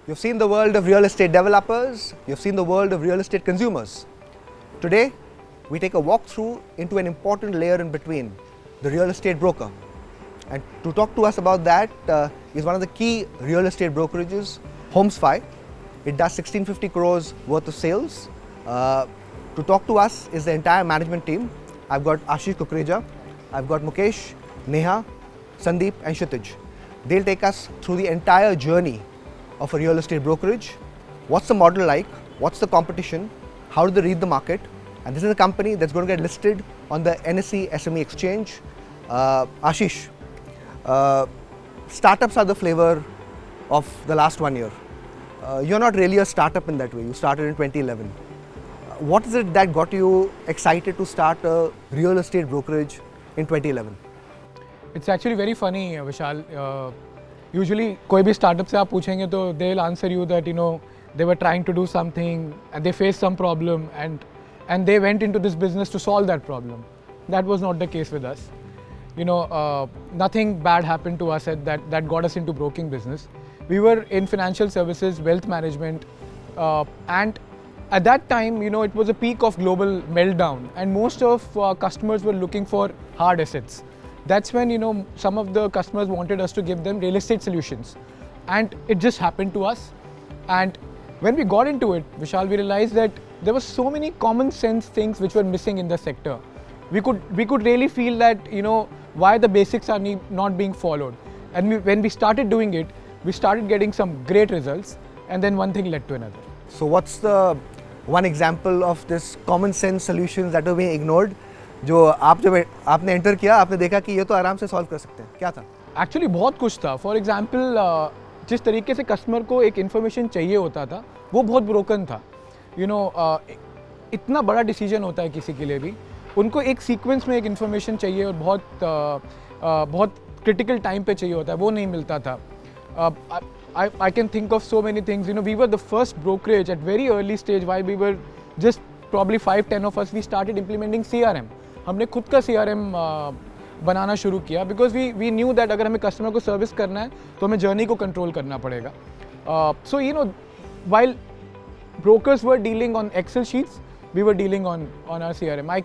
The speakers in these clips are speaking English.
You've seen the world of real estate developers, you've seen the world of real estate consumers. Today, we take a walkthrough into an important layer in between, the real estate broker. And to talk to us about that is one of the key real estate brokerages, Homesfy. It does 1650 crores worth of sales. To talk to us is the entire management team. I've got Ashish Kukreja, I've got Mukesh, Neha, Sandeep and Kshitij. They'll take us through the entire journey of a real estate brokerage. What's the model like? What's the competition? How do they read the market? And this is a company that's going to get listed on the NSE SME exchange. Ashish, startups are the flavor of the last 1 year. You're not really a startup in that way. You started in 2011. What is it that got you excited to start a real estate brokerage in 2011? It's actually very funny, Vishal. Usually, कोई भी startup से आप पूछेंगे तो they'll answer you that they were trying to do something and they faced some problem and they went into this business to solve that problem. That was not the case with us. Nothing bad happened to us that got us into broking business. We were in financial services, wealth management, and at that time, it was a peak of global meltdown, and most of customers were looking for hard assets. That's when some of the customers wanted us to give them real estate solutions, and it just happened to us. And when we got into it, Vishal, we realized that there were so many common sense things which were missing in the sector. We could really feel that why the basics are not being followed. And when we started doing it, we started getting some great results, and then one thing led to another. So what's the one example of this common sense solutions that were being ignored? जो जब आपने enter किया, आपने देखा कि ये तो आराम से सॉल्व कर सकते हैं, क्या था? एक्चुअली बहुत कुछ था. फॉर एग्जाम्पल, जिस तरीके से कस्टमर को एक इन्फॉर्मेशन चाहिए होता था, वो बहुत ब्रोकन था. इतना बड़ा डिसीजन होता है किसी के लिए भी, उनको एक सीक्वेंस में एक इन्फॉर्मेशन चाहिए और बहुत क्रिटिकल टाइम पे चाहिए होता है, वो नहीं मिलता था. I can think of so many things. We were the first brokerage at very early stage. Why we were just probably 5-10 of us, we started implementing CRM. हमने खुद का CRM बनाना शुरू किया because we knew that अगर हमें customer को service करना है तो हमें जर्नी को कंट्रोल करना पड़ेगा. So while brokers were dealing on Excel sheets, we were dealing on our CRM. I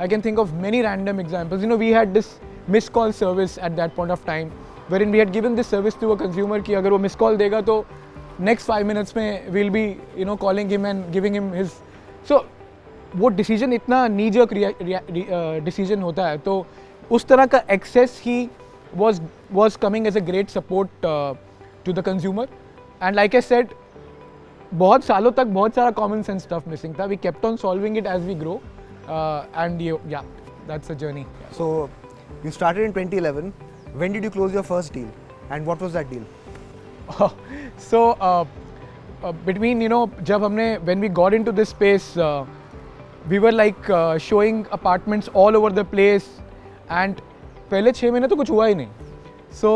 can think of many random examples. We had this missed call service at that point of time, wherein we had given this service to a consumer कि अगर वो miss call देगा तो next 5 minutes में we'll be calling him and giving him his. So वो decision इतना knee-jerk decision होता है, तो उस तरह का access he was coming as a great support to the consumer. And like I said, बहुत सालों तक बहुत सारा common sense stuff missing था. We kept on solving it as we grow, and yeah, that's the journey. So you started in 2011. When did you close your first deal, and what was that deal? So between when we got into this space, we were like showing apartments all over the place, and पहले 6 महीने तो कुछ हुआ ही नहीं. So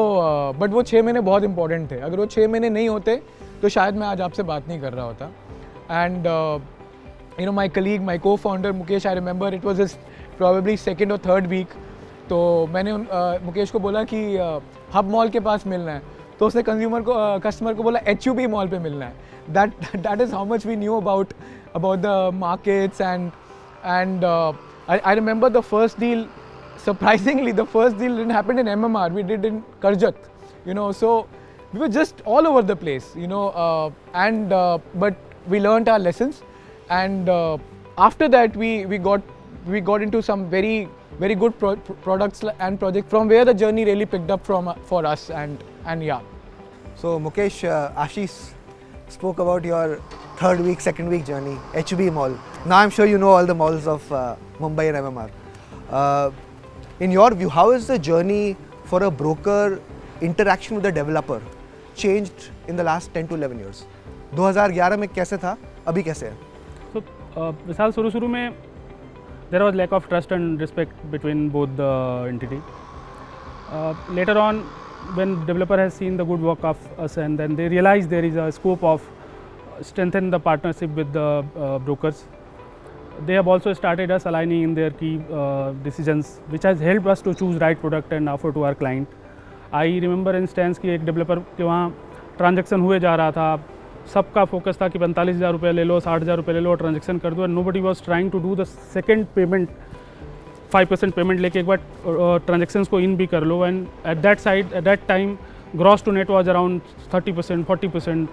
but वो 6 महीने बहुत important थे. अगर वो 6 महीने नहीं होते तो शायद मैं आज आपसे बात नहीं कर रहा होता. And my colleague, my co-founder Mukesh, I remember it was his probably 2nd or 3rd week. तो मैंने मुकेश को बोला कि हब मॉल के पास मिलना है, तो उसने कस्टमर को बोला HUB मॉल पे मिलना है. That is how much we knew about the markets. And I remember the first deal. Surprisingly, the first deal didn't happen in MMR. We did in Karjat. So we were just all over the place. But we learned our lessons, and after that we got into some very good products and projects from where the journey really picked up for us, and yeah. So Mukesh, Ashish spoke about your 3rd week, 2nd week journey, HB Mall. Now I'm sure you know all the malls of Mumbai and MMR. In your view, how is the journey for a broker interaction with the developer changed in the last 10 to 11 years? 2011 में कैसे था, अभी कैसे है? So विशाल, शुरू में there was lack of trust and respect between both the entity. Later on, when developer has seen the good work of us, and then they realize there is a scope of strengthen the partnership with the brokers, they have also started us aligning in their key decisions, which has helped us to choose right product and offer to our client. I remember instance कि एक developer के वहाँ transaction हुए जा रहा था, सबका focus था कि 45,000 रुपये ले लो, 60,000 रुपये ले लो, ट्रांजैक्शन कर दो, and nobody was trying to do the second payment, 5% payment लेके एक बार ट्रांजेक्शन्स को इन भी कर लो. And at that time gross to net was around 30%, 40%.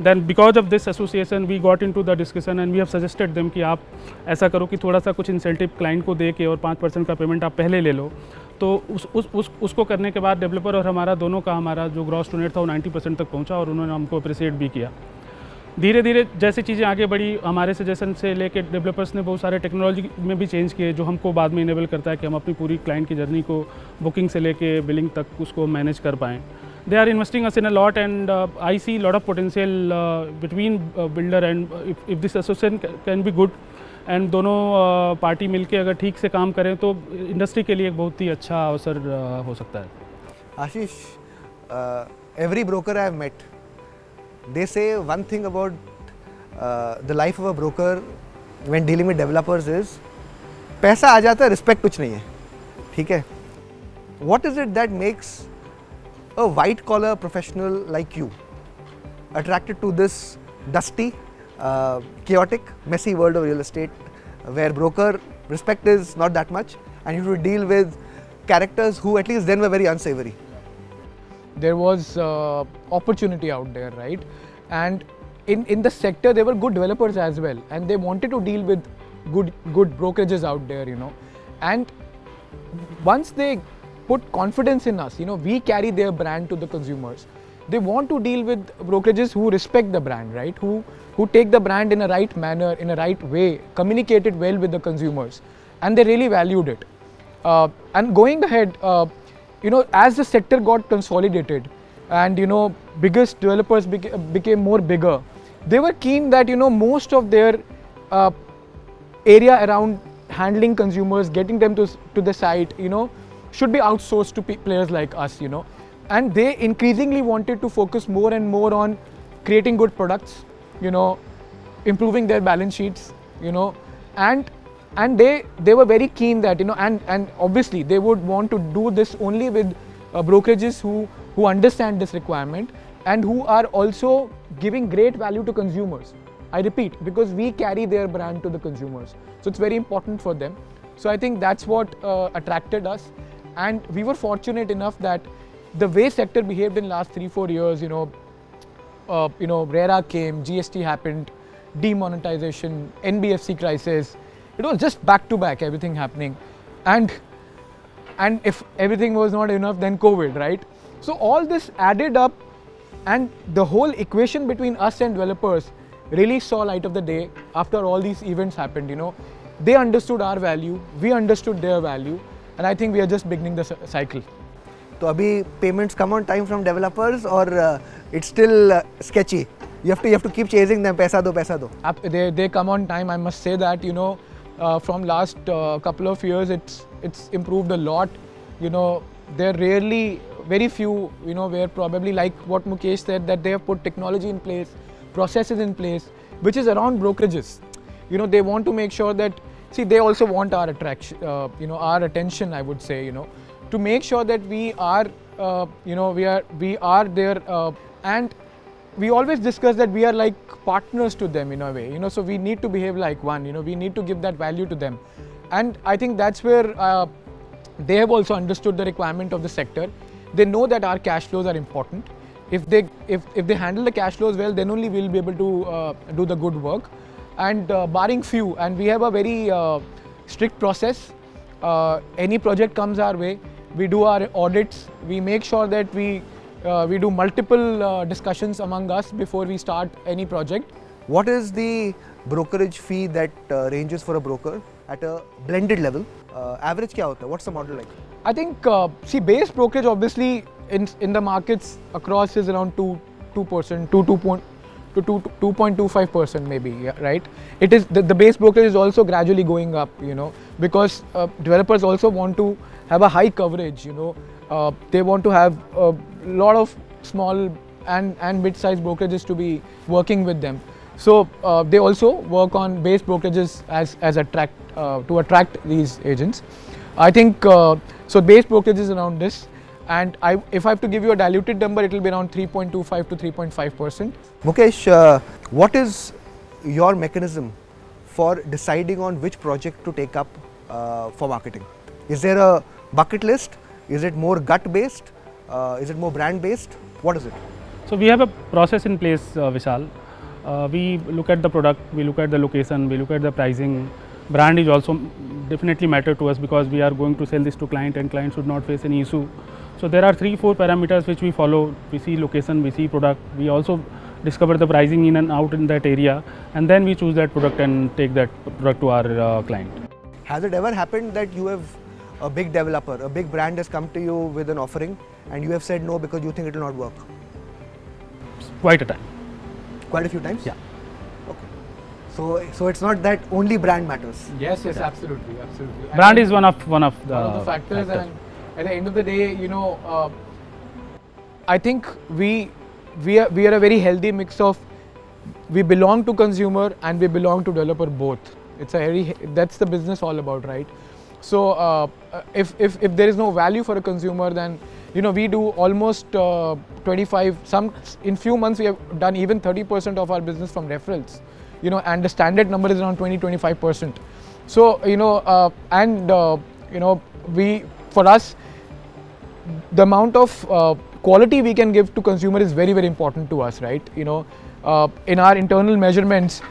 Then because of this association we got into the discussion and we have suggested them कि आप ऐसा करो कि थोड़ा सा कुछ इंसेंटिव क्लाइंट को दे के और 5% का पेमेंट आप पहले ले लो. तो उसको करने के बाद डेवलपर और हमारा दोनों का हमारा जो ग्रॉस टू नेट था वो 90% तक पहुंचा और उन्होंने हमको अप्रिशिएट भी किया. धीरे धीरे जैसे चीज़ें आगे बढ़ी, हमारे सजेशन से लेके डेवलपर्स ने बहुत सारे टेक्नोलॉजी में भी चेंज किए जो हमको बाद में इनेबल करता है कि हम अपनी पूरी क्लाइंट की जर्नी को बुकिंग से लेके बिलिंग तक उसको मैनेज कर पाएँ. They are investing us in a lot, and I see a lot of potential between builder and if this association can be good and दोनों पार्टी मिलके अगर ठीक से काम करें तो इंडस्ट्री के लिए एक बहुत ही अच्छा अवसर हो सकता है. Ashish, every broker I have met, they say one thing about the life of a broker when dealing with developers is पैसा आ जाता है, रिस्पेक्ट कुछ नहीं है. ठीक है. What is it that makes a white collar professional like you attracted to this dusty, chaotic, messy world of real estate where broker respect is not that much and you have to deal with characters who at least then were very unsavory? There was opportunity out there, right? And in the sector there were good developers as well, and they wanted to deal with good brokerages out there, you know. And once they put confidence in us, you know, we carry their brand to the consumers. They want to deal with brokerages who respect the brand, right? Who take the brand in a right manner, in a right way, communicate it well with the consumers, and they really valued it. And going ahead, you know, as the sector got consolidated, and you know, biggest developers became more bigger, they were keen that, you know, most of their area around handling consumers, getting them to the site, you know, should be outsourced to players like us, you know. And they increasingly wanted to focus more and more on creating good products, you know, improving their balance sheets, you know, and they were very keen that, you know, and obviously they would want to do this only with brokerages who understand this requirement and who are also giving great value to consumers. I repeat, because we carry their brand to the consumers, so it's very important for them. So I think that's what attracted us. And we were fortunate enough that the way sector behaved in last 3-4 years, you know, RERA came, GST happened, demonetization, NBFC crisis. It was just back to back, everything happening. And if everything was not enough, then COVID, right? So all this added up, and the whole equation between us and developers really saw light of the day after all these events happened, you know. They understood our value, we understood their value. And I think we are just beginning the cycle. तो अभी payments come on time from developers or it's still sketchy? You have to keep chasing them. पैसा दो. They come on time. I must say that, you know, from last couple of years it's improved a lot. You know, there are rarely very few, you know, where probably like what Mukesh said, that they have put technology in place, processes in place, which is around brokerages. You know, they want to make sure that, see, they also want our attraction, you know, our attention, I would say, you know, to make sure that we are, you know, we are there, and we always discuss that we are like partners to them in a way, you know, so we need to behave like one, you know, we need to give that value to them. And I think that's where they have also understood the requirement of the sector. They know that our cash flows are important. If they handle the cash flows well, then only we'll be able to do the good work. And barring few, and we have a very strict process. Any project comes our way, we do our audits, we make sure that we do multiple discussions among us before we start any project. What is the brokerage fee that ranges for a broker at a blended level? Average क्या होता है? What's the model like? I think, see, base brokerage obviously in the markets across is around 2%, 2.25% maybe, yeah, right? It is the base brokerage is also gradually going up, you know, because developers also want to have a high coverage, you know. They want to have a lot of small and mid-sized brokerages to be working with them. So they also work on base brokerages as to attract these agents. I think so base brokerage is around this. And if I have to give you a diluted number, it will be around 3.25 to 3.5%. Mukesh, what is your mechanism for deciding on which project to take up for marketing? Is there a bucket list? Is it more gut based? Is it more brand based? What is it? So we have a process in place, Vishal. We look at the product, we look at the location, we look at the pricing. Brand is also definitely matter to us because we are going to sell this to client and client should not face any issue. So there are 3-4 parameters which we follow. We see location, we see product, we also discover the pricing in and out in that area, and then we choose that product and take that product to our client. Has it ever happened that you have a big developer, a big brand has come to you with an offering and you have said no because you think it will not work? Quite a time. Quite a few times? Yeah. Okay. So it's not that only brand matters. Yes, absolutely. Brand is one of the factors, and at the end of the day, I think we are a very healthy mix of, we belong to consumer and we belong to developer both. That's the business all about, right? So if there is no value for a consumer, then we do almost 25. In few months we have done even 30% of our business from referrals. And the standard number is around 20-25%. So for us, the amount of quality we can give to consumer is very, very important to us, right? In our internal measurements,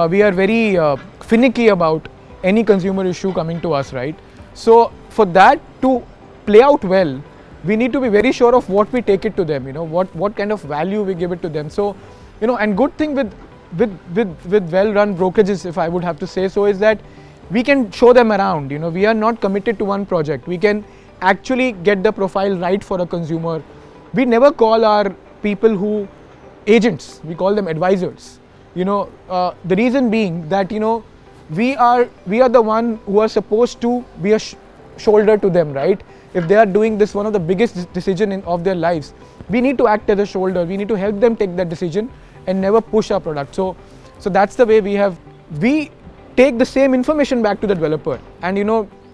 we are very finicky about any consumer issue coming to us, right? So for that to play out well, we need to be very sure of what we take it to them, what kind of value we give it to them. So, and good thing with well-run brokerages, if I would have to say so, is that we can show them around. We are not committed to one project. We can actually get the profile right for a consumer. We never call our people who agents, we call them advisors. The reason being that we are the one who are supposed to be a shoulder to them, right? If they are doing this, one of the biggest decision of their lives, we need to act as a shoulder. We need to help them take that decision and never push our product. So that's the way we take the same information back to the developer and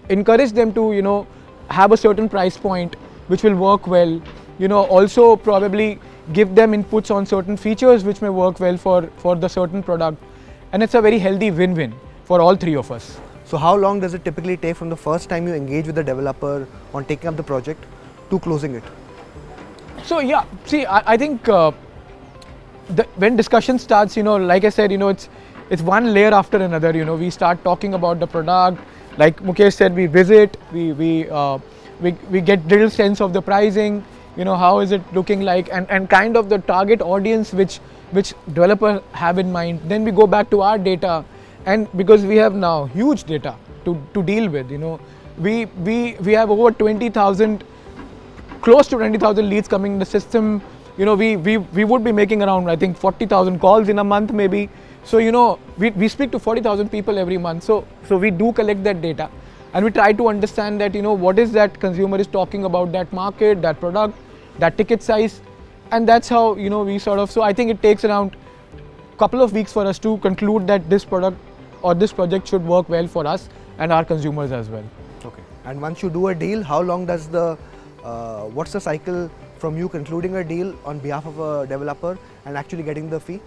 encourage them to have a certain price point which will work well. Also probably give them inputs on certain features which may work well for the certain product, and it's a very healthy win-win for all three of us. So how long does it typically take from the first time you engage with the developer on taking up the project to closing it? So yeah, see, I think when discussion starts, like I said, it's one layer after another. We start talking about the product. Like Mukesh said, we visit, we get little sense of the pricing. How is it looking like, and kind of the target audience which developer have in mind. Then we go back to our data, and because we have now huge data to deal with, we have over 20,000, close to 20,000 leads coming in the system. We would be making around, I think, 40,000 calls in a month maybe. So we speak to 40,000 people every month. So we do collect that data, and we try to understand that what is that consumer is talking about, that market, that product, that ticket size, and that's how we sort of. So I think it takes around a couple of weeks for us to conclude that this product or this project should work well for us and our consumers as well. Okay. And once you do a deal, how long does what's the cycle from you concluding a deal on behalf of a developer and actually getting the fee?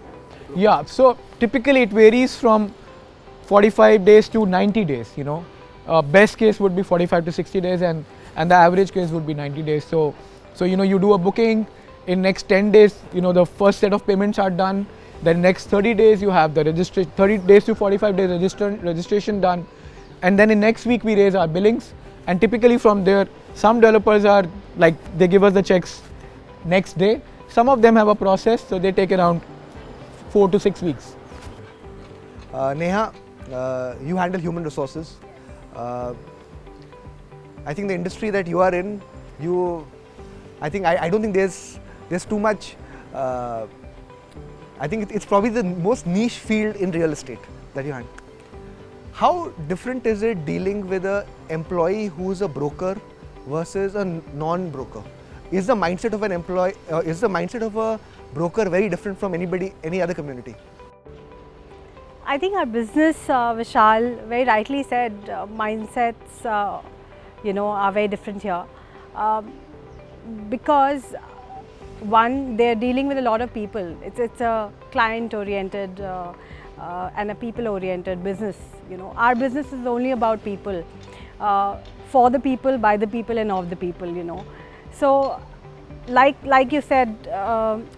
Yeah, so typically it varies from 45 days to 90 days. Best case would be 45 to 60 days, and the average case would be 90 days. So you do a booking. In next 10 days, the first set of payments are done. Then next 30 days you have the 30 days to 45 days registration done, and then in next week we raise our billings. And typically from there, some developers are like, they give us the checks next day. Some of them have a process, so they take around 4 to 6 weeks. Neha, you handle human resources. I think the industry that you are in, I don't think there's too much. I think it's probably the most niche field in real estate that you handle. How different is it dealing with an employee who's a broker versus a non-broker? Is the mindset of an employee, is the mindset of a broker very different from any other community? I think our business, Vishal very rightly said, mindsets, are very different here. because one, they're dealing with a lot of people. It's a client-oriented and a people-oriented business. You know, our business is only about people, for the people, by the people, and of the people. You know, so like you said,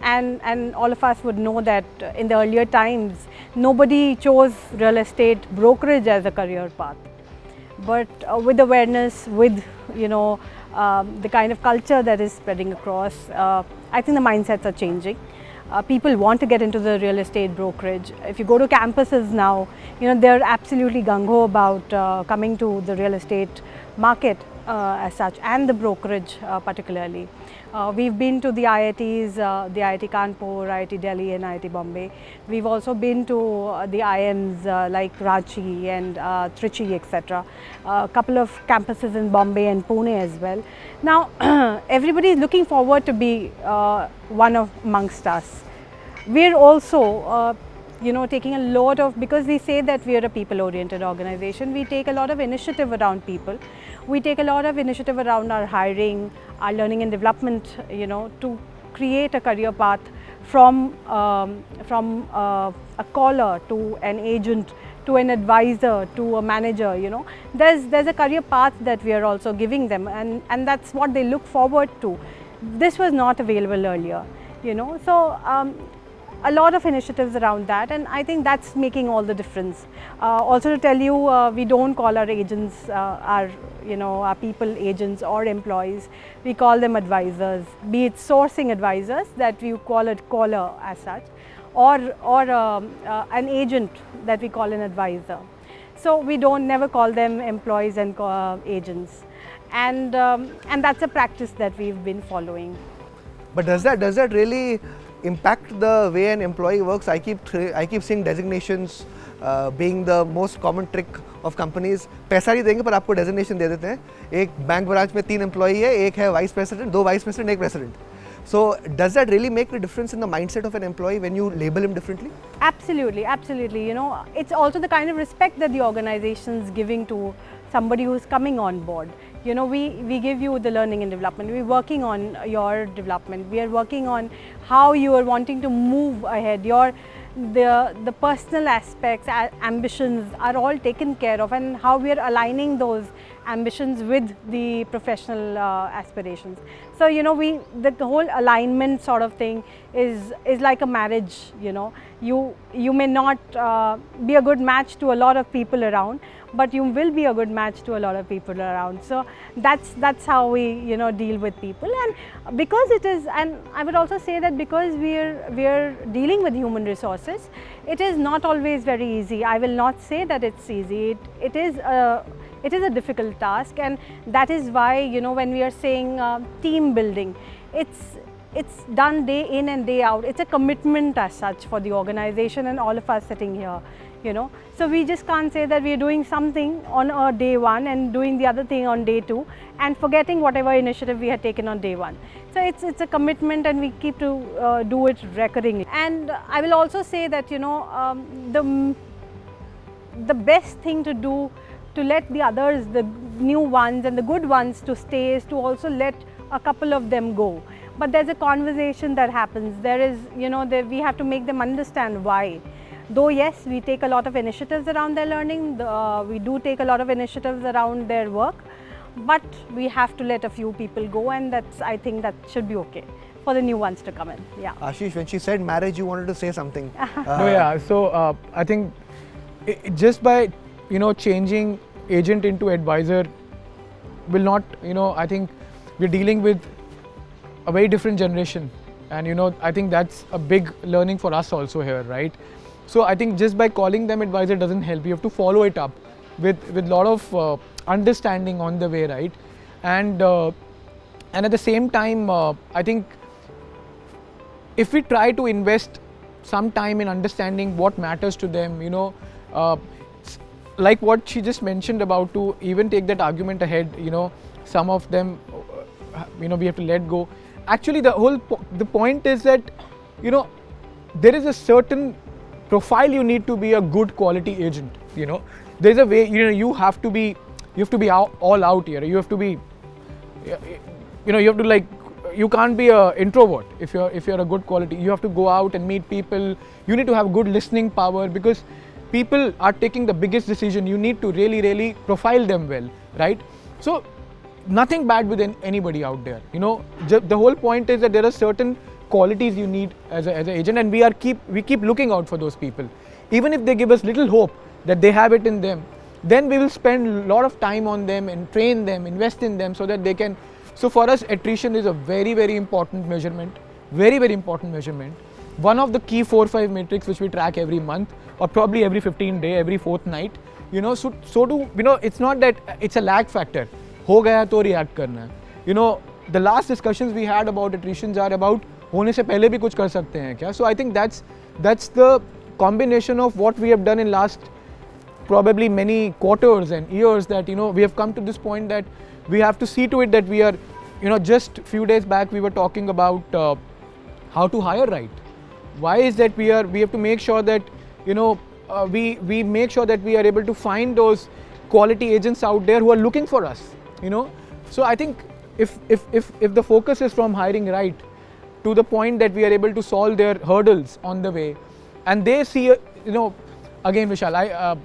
and all of us would know that in the earlier times, nobody chose real estate brokerage as a career path. But with awareness, with the kind of culture that is spreading across, I think the mindsets are changing. People want to get into the real estate brokerage. If you go to campuses now, they're absolutely gung-ho about coming to the real estate market as such, and the brokerage particularly. We've been to the IITs, the IIT Kanpur, IIT Delhi and IIT Bombay. We've also been to the IIMs like Ranchi and Trichy, etc. A couple of campuses in Bombay and Pune as well. Now, everybody is looking forward to be one amongst us. We're also taking a lot of, because we say that we are a people-oriented organization, we take a lot of initiative around people. We take a lot of initiative around our hiring, our learning and development, to create a career path from a caller to an agent to an advisor to a manager. There's a career path that we are also giving them, and that's what they look forward to. This was not available earlier, so a lot of initiatives around that, and I think that's making all the difference. Also to tell you, we don't call our agents our people agents or employees. We call them advisors, be it sourcing advisors that we call it caller as such, or an agent that we call an advisor. So we never call them employees and agents, and that's a practice that we've been following. But does that really impact the way an employee works? I keep seeing designations being the most common trick of companies. पैसा नहीं देंगे पर आपको designation दे देते हैं. एक bank branch में 3 employee है, एक है vice president, 2 vice president, एक president. So does that really make a difference in the mindset of an employee when you label him differently? Absolutely, absolutely. It's also the kind of respect that the organization is giving to somebody who's coming on board. We give you the learning and development. We're working on your development. We are working on how you are wanting to move ahead. The personal aspects, ambitions are all taken care of, and how we are aligning those ambitions with the professional aspirations. So the whole alignment sort of thing is like a marriage. You may not be a good match to a lot of people around, but you will be a good match to a lot of people around. So that's how we deal with people. And because it is, and I would also say that because we are dealing with human resources, it is not always very easy. I will not say that it's easy. It is a difficult task, and that is why when we are saying team building, it's done day in and day out. It's a commitment as such for the organization and all of us sitting here. So we just can't say that we are doing something on day one and doing the other thing on day two and forgetting whatever initiative we had taken on day one. So it's a commitment, and we keep to do it recurringly. And I will also say that the best thing to do to let the others, the new ones and the good ones to stay, is to also let a couple of them go. But there's a conversation that happens. There is, we have to make them understand why. Though yes, we take a lot of initiatives around their learning, we do take a lot of initiatives around their work, but we have to let a few people go, and I think that should be okay for the new ones to come in. Yeah. Ashish, when she said marriage, you wanted to say something. So I think just by changing agent into advisor will not, I think we're dealing with a very different generation, and I think that's a big learning for us also here, right? So I think just by calling them advisor doesn't help. You have to follow it up with lot of understanding on the way, right? And at the same time, I think if we try to invest some time in understanding what matters to them, like what she just mentioned about, to even take that argument ahead, some of them, we have to let go. Actually, the point is that, there is a certain profile you need to be a good quality agent. There's a way, you have to be all out here. You have to be, you have to like you can't be an introvert if you're a good quality. You have to go out and meet people. You need to have good listening power, because people are taking the biggest decision. You need to really profile them well, right? So nothing bad with anybody out there. The whole point is that there are certain qualities you need as an agent, and we keep looking out for those people. Even if they give us little hope that they have it in them, then we will spend a lot of time on them and train them, invest in them, so that they can. So for us, attrition is a very important measurement, very important measurement. One of the key 4-5 metrics which we track every month, or probably every 15 day, every fortnight. It's not that it's a lag factor. हो गया तो react करना है. The last discussions we had about attritions are about होने से पहले भी कुछ कर सकते हैं क्या? So I think that's the combination of what we have done in last probably many quarters and years, that we have come to this point that we have to see to it that we are, just few days back we were talking about how to hire right. Why is that we have to make sure that we make sure that we are able to find those quality agents out there who are looking for us. So I think if the focus is from hiring right to the point that we are able to solve their hurdles on the way, and they see again, Vishal,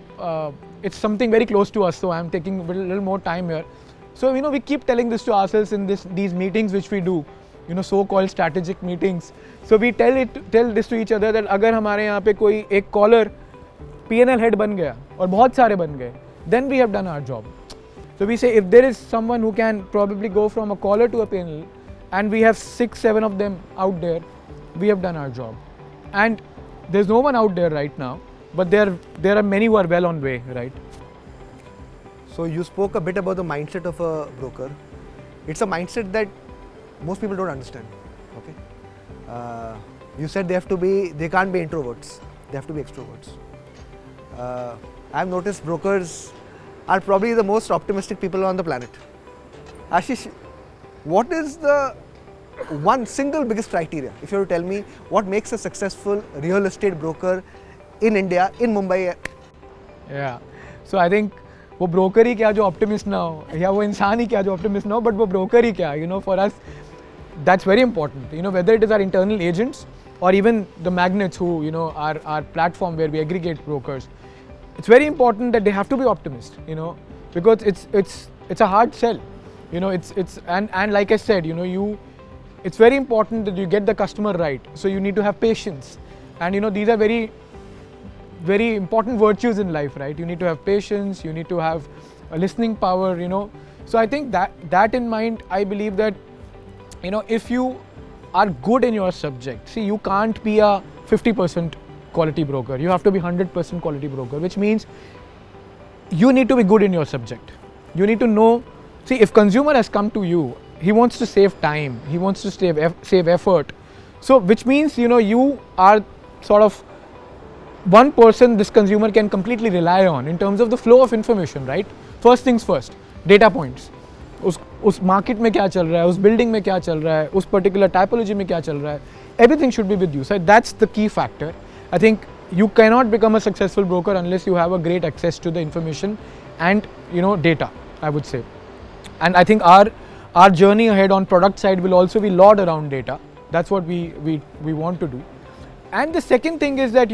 it's something very close to us, so I'm taking a little more time here. So we keep telling this to ourselves in these meetings which we do, so-called strategic meetings. So we tell this to each other that अगर हमारे यहाँ पे कोई एक caller P&L head बन गया और बहुत सारे बन गए, then we have done our job. So we say if there is someone who can probably go from a caller to a P&L, and we have 6-7 of them out there, we have done our job. And there's no one out there right now, but there are many who are well on way, right? So you spoke a bit about the mindset of a broker. It's a mindset that most people don't understand. Okay, you said they can't be introverts. They have to be extroverts. I've noticed brokers are probably the most optimistic people on the planet. Ashish, what is the one single biggest criteria, if you were to tell me, what makes a successful real estate broker in India, in Mumbai? Yeah, so I think वो broker ही क्या जो optimist ना हो, या वो इंसान ही क्या जो optimist ना हो, but वो broker ही क्या, for us, that's very important. Whether it is our internal agents or even the magnets who, are our platform where we aggregate brokers. It's very important that they have to be optimist, because it's a hard sell. And like I said, it's very important that you get the customer right. So you need to have patience, and these are very important virtues in life, right? You need to have patience, you need to have a listening power, So I think that in mind, I believe that, if you are good in your subject, see, you can't be a 50% quality broker. You have to be 100% quality broker, which means you need to be good in your subject. You need to know, see, if consumer has come to you, he wants to save time, he wants to save effort. So which means, you are sort of one person this consumer can completely rely on in terms of the flow of information, right? First things first, data points. उस market में क्या चल रहा है, उस building में क्या चल रहा है, उस particular typology में क्या चल रहा है, everything should be with you. So that's the key factor. I think you cannot become a successful broker unless you have a great access to the information and data, I would say. And I think our journey ahead on product side will also be lot around data. That's what we want to do. And the second thing is that,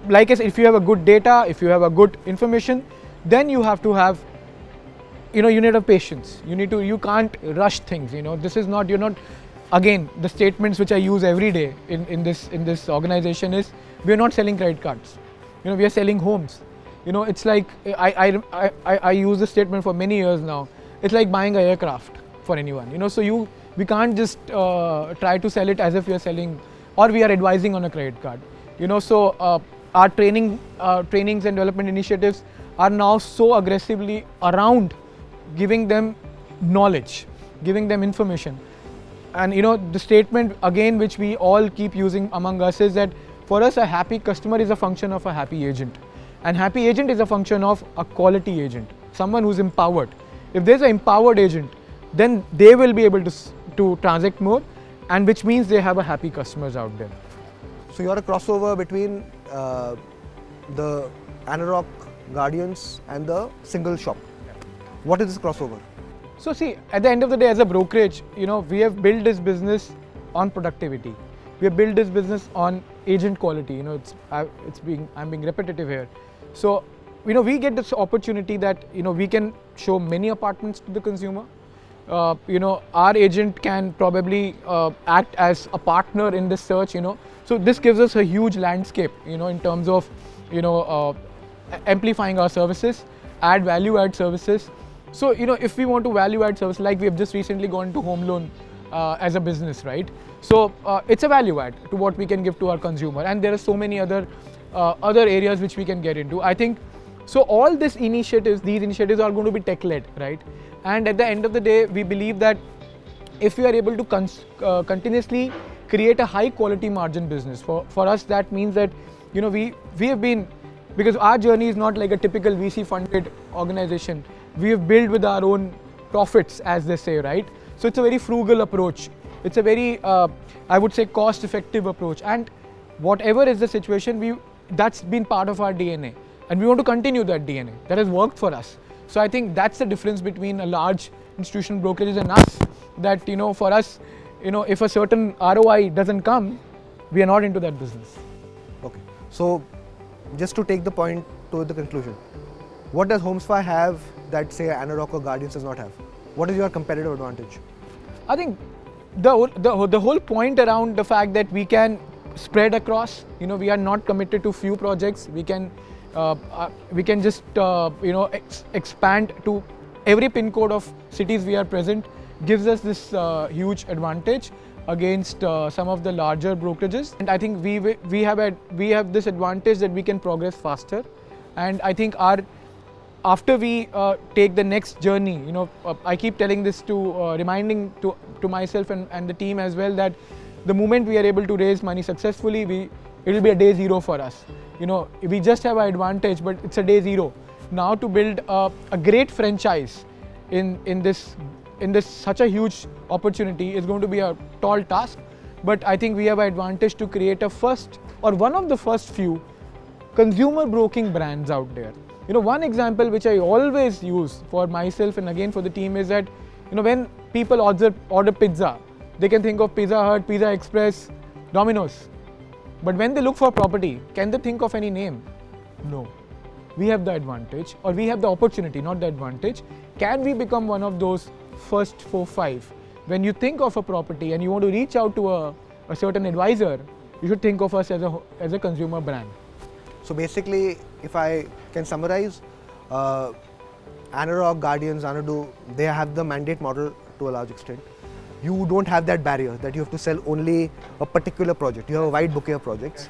like I said, if you have a good data, if you have a good information, then you have to have, you need to have patience. You can't rush things. This is not, you're not. Again, the statements which I use every day in this organization is, we are not selling credit cards. We are selling homes. It's like I use this statement for many years now. It's like buying an aircraft for anyone. So we can't just try to sell it as if we are selling, or we are advising on a credit card. So our trainings and development initiatives are now so aggressively around giving them knowledge, giving them information. And the statement again which we all keep using among us is that for us a happy customer is a function of a happy agent, and happy agent is a function of a quality agent, someone who's empowered. If there's an empowered agent, then they will be able to transact more, and which means they have a happy customers out there. So you're a crossover between the Anorak Guardians and the single shop. What is this crossover? So see, at the end of the day, as a brokerage, we have built this business on productivity. We have built this business on agent quality. I'm being repetitive here. So, we get this opportunity that we can show many apartments to the consumer. Our agent can probably act as a partner in this search. So this gives us a huge landscape. In terms of amplifying our services, add value-add services. So, if we want to value-add service, like we have just recently gone to home loan as a business, right? So, it's a value-add to what we can give to our consumer, and there are so many other areas which we can get into. I think so. All these initiatives are going to be tech-led, right? And at the end of the day, we believe that if we are able to continuously create a high-quality margin business, for us that means that we have been, because our journey is not like a typical VC-funded organization. We have built with our own profits, as they say, right? So it's a very frugal approach. It's a very, I would say, cost-effective approach. And whatever is the situation, that's been part of our DNA. And we want to continue that DNA. That has worked for us. So I think that's the difference between a large institutional brokerages and us. That, for us, if a certain ROI doesn't come, we are not into that business. Okay. So just to take the point to the conclusion, what does Homesfy have that, say, Anarock or Guardians does not have? What is your competitive advantage? I think the whole point around the fact that we can spread across, we are not committed to few projects. We can just expand to every pin code of cities we are present, gives us this huge advantage against some of the larger brokerages. And I think we have this advantage that we can progress faster. And I think after we take the next journey, I keep telling this reminding to myself and the team as well, that the moment we are able to raise money successfully, it will be a day zero for us. We just have an advantage, but it's a day zero. Now to build a great franchise in this such a huge opportunity is going to be a tall task. But I think we have an advantage to create one of the first few consumer broking brands out there. One example which I always use for myself and again for the team is that, when people order pizza, they can think of Pizza Hut, Pizza Express, Domino's. But when they look for property, can they think of any name? No. We have the advantage, or we have the opportunity, not the advantage. Can we become one of those first 4-5? When you think of a property and you want to reach out to a certain advisor, you should think of us as a consumer brand. So basically, if I can summarize, Anarock, Guardians, Anadu, they have the mandate model to a large extent. You don't have that barrier that you have to sell only a particular project. You have a wide bouquet of projects.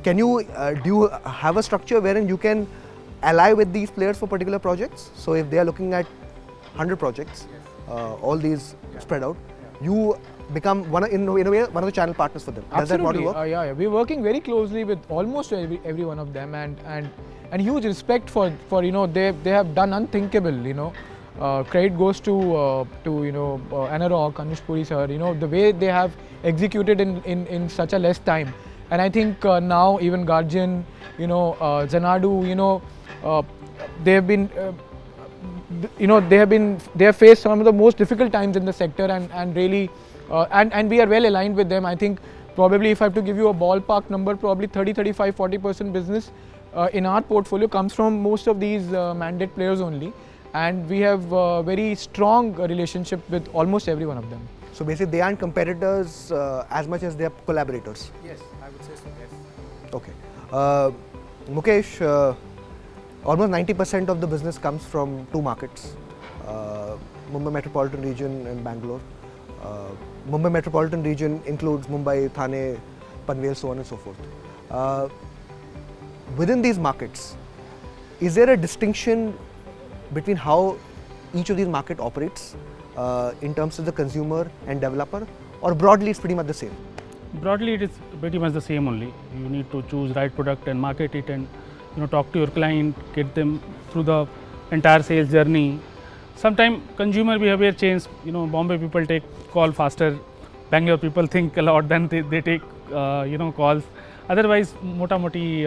Can you, do you have a structure wherein you can ally with these players for particular projects? So if they are looking at 100 projects, all these spread out, you become one of the channel partners for them. Does that model work? Yeah, we're working very closely with almost every one of them, and huge respect for they have done unthinkable. Credit goes to Anarock, Anush Puri sir. The way they have executed in such a less time, and I think now even Guardian, Xanadu, they have faced some of the most difficult times in the sector, and really. And we are well aligned with them. I think probably if I have to give you a ballpark number, probably 30-40% business in our portfolio comes from most of these mandate players only. And we have a very strong relationship with almost every one of them. So basically they aren't competitors as much as they are collaborators? Yes, I would say so, yes. Okay. Mukesh, almost 90% of the business comes from two markets, Mumbai metropolitan region and Bangalore. Mumbai metropolitan region includes Mumbai, Thane, Panvel, so on and so forth. Within these markets, is there a distinction between how each of these market operates in terms of the consumer and developer, or broadly it's pretty much the same? Broadly it is pretty much the same only. You need to choose right product and market it, and talk to your client, get them through the entire sales journey. Sometimes consumer behavior change. Bombay people take call faster. Bangalore people think a lot, then they take calls. Otherwise मोटा मोटी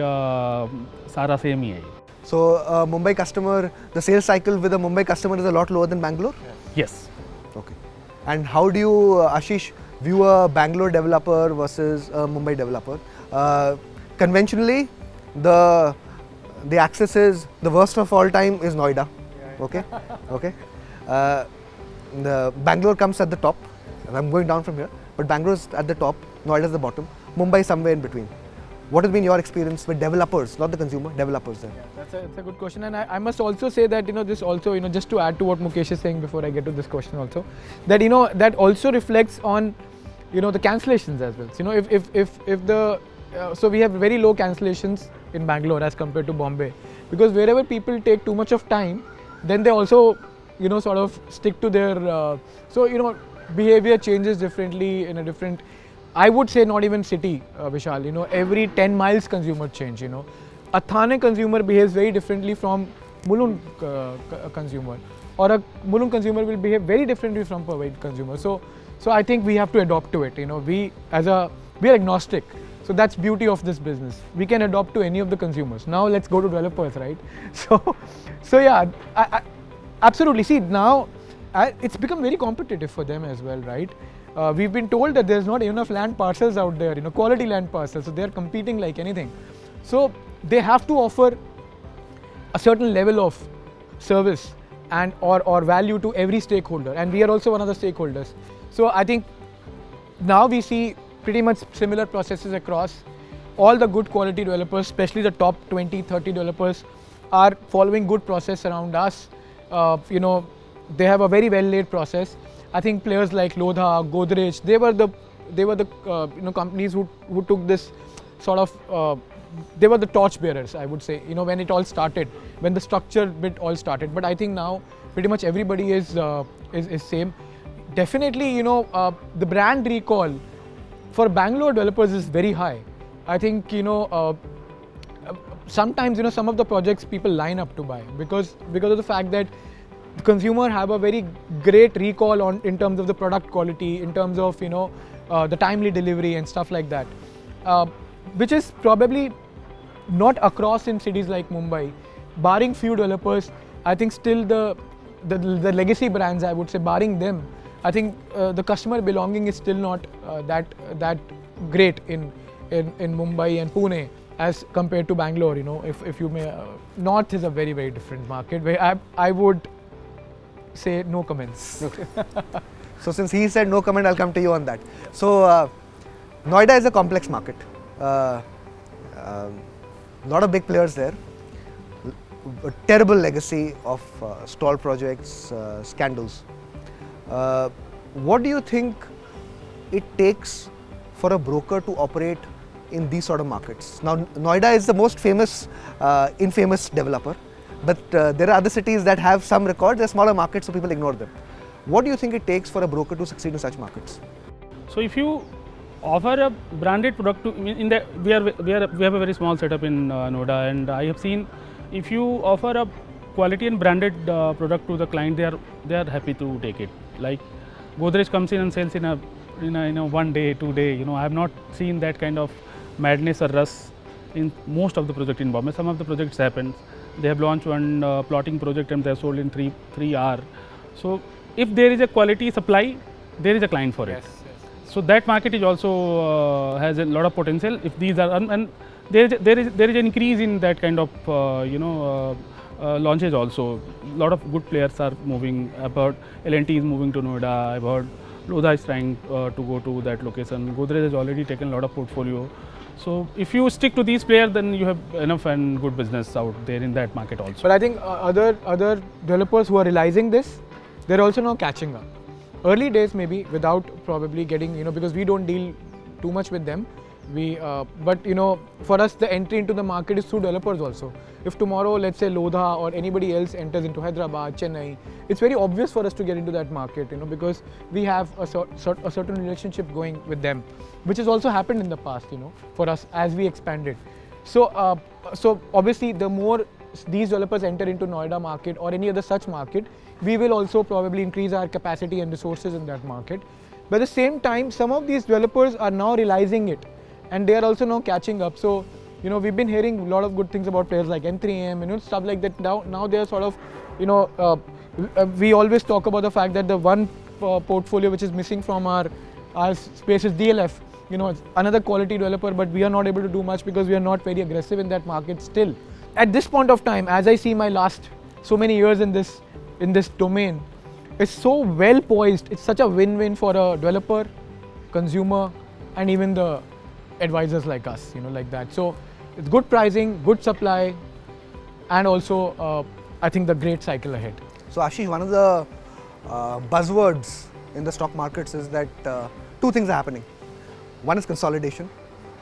सारा same ही है. So Mumbai customer, the sales cycle with a Mumbai customer is a lot lower than Bangalore? Yes. Okay. And how do you, Ashish, view a Bangalore developer versus a Mumbai developer? Conventionally, the axis is the worst of all time is Noida. Okay. Okay. The Bangalore comes at the top, and I'm going down from here. But Bangalore is at the top, Noida is the bottom, Mumbai somewhere in between. What has been your experience with developers, not the consumer, developers there? That's a good question, and I must also say that this also just to add to what Mukesh is saying before I get to this question also, that that also reflects on the cancellations as well. So, if the so we have very low cancellations in Bangalore as compared to Bombay, because wherever people take too much of time, then they also sort of stick to their behavior changes differently in a different. I would say not even city, Vishal. Every 10 miles consumer change. A Thane consumer behaves very differently from Mulund consumer, or a Mulund consumer will behave very differently from Powai consumer. So I think we have to adopt to it. We are agnostic. So that's beauty of this business. We can adopt to any of the consumers. Now let's go to developers, right? So yeah, absolutely. See, now it's become very competitive for them as well, right? We've been told that there's not enough land parcels out there, quality land parcels. So they're competing like anything. So they have to offer a certain level of service and or value to every stakeholder, and we are also one of the stakeholders. So I think now we see pretty much similar processes across all the good quality developers, especially the top 20, 30 developers are following good process around us. They have a very well laid process. I think players like Lodha, Godrej, they were the companies who took this sort of they were the torch bearers, I would say, when it all started, when the structure bit all started. But I think now pretty much everybody is same. Definitely, the brand recall for Bangalore developers is very high. I think sometimes some of the projects people line up to buy because of the fact that the consumer have a very great recall in terms of the product quality, in terms of the timely delivery and stuff like that, which is probably not across in cities like Mumbai. Barring few developers, I think still the legacy brands, I would say, barring them, I think the customer belonging is still not that great in Mumbai and Pune as compared to Bangalore. If you may, North is a very, very different market where I would say no comments. Okay. So since he said no comment, I'll come to you on that. So Noida is a complex market. Lot of big players there. A terrible legacy of stall projects, scandals. What do you think it takes for a broker to operate in these sort of markets? Now, Noida is the most famous, infamous developer, but there are other cities that have some records. They're smaller markets, so people ignore them. What do you think it takes for a broker to succeed in such markets? So if you offer a branded product we have a very small setup in Noida, and I have seen if you offer a quality and branded product to the client, they are happy to take it. Like Godrej comes in and sells in a 1 day, 2 day. I have not seen that kind of madness or rush in most of the projects in Bombay. Some of the projects happen. They have launched one plotting project and they have sold in 3 hours. So if there is a quality supply, there is a client for it. So that market is also has a lot of potential. If these are and there is an increase in that kind of launches also. A lot of good players are moving. About L&T is moving to Noida. I've heard Lodha is trying to go to that location. Godrej has already taken a lot of portfolio. So if you stick to these players, then you have enough and good business out there in that market also. But I think other developers who are realizing this, they're also now catching up. Early days maybe without probably getting, because we don't deal too much with them. But for us the entry into the market is through developers also. If tomorrow let's say Lodha or anybody else enters into Hyderabad, Chennai, it's very obvious for us to get into that market, because we have a certain relationship going with them, which has also happened in the past, for us as we expanded. So obviously the more these developers enter into Noida market or any other such market, we will also probably increase our capacity and resources in that market. But at the same time, some of these developers are now realizing it, and they are also now catching up. So, we've been hearing a lot of good things about players like M3M, stuff like that. Now they are sort of, we always talk about the fact that the one portfolio which is missing from our space is DLF. It's another quality developer, but we are not able to do much because we are not very aggressive in that market still. At this point of time, as I see my last so many years in this domain, it's so well poised. It's such a win-win for a developer, consumer, and even the advisors like us, like that. So it's good pricing, good supply, and also I think the great cycle ahead. So Ashish, one of the buzzwords in the stock markets is that two things are happening. One is consolidation.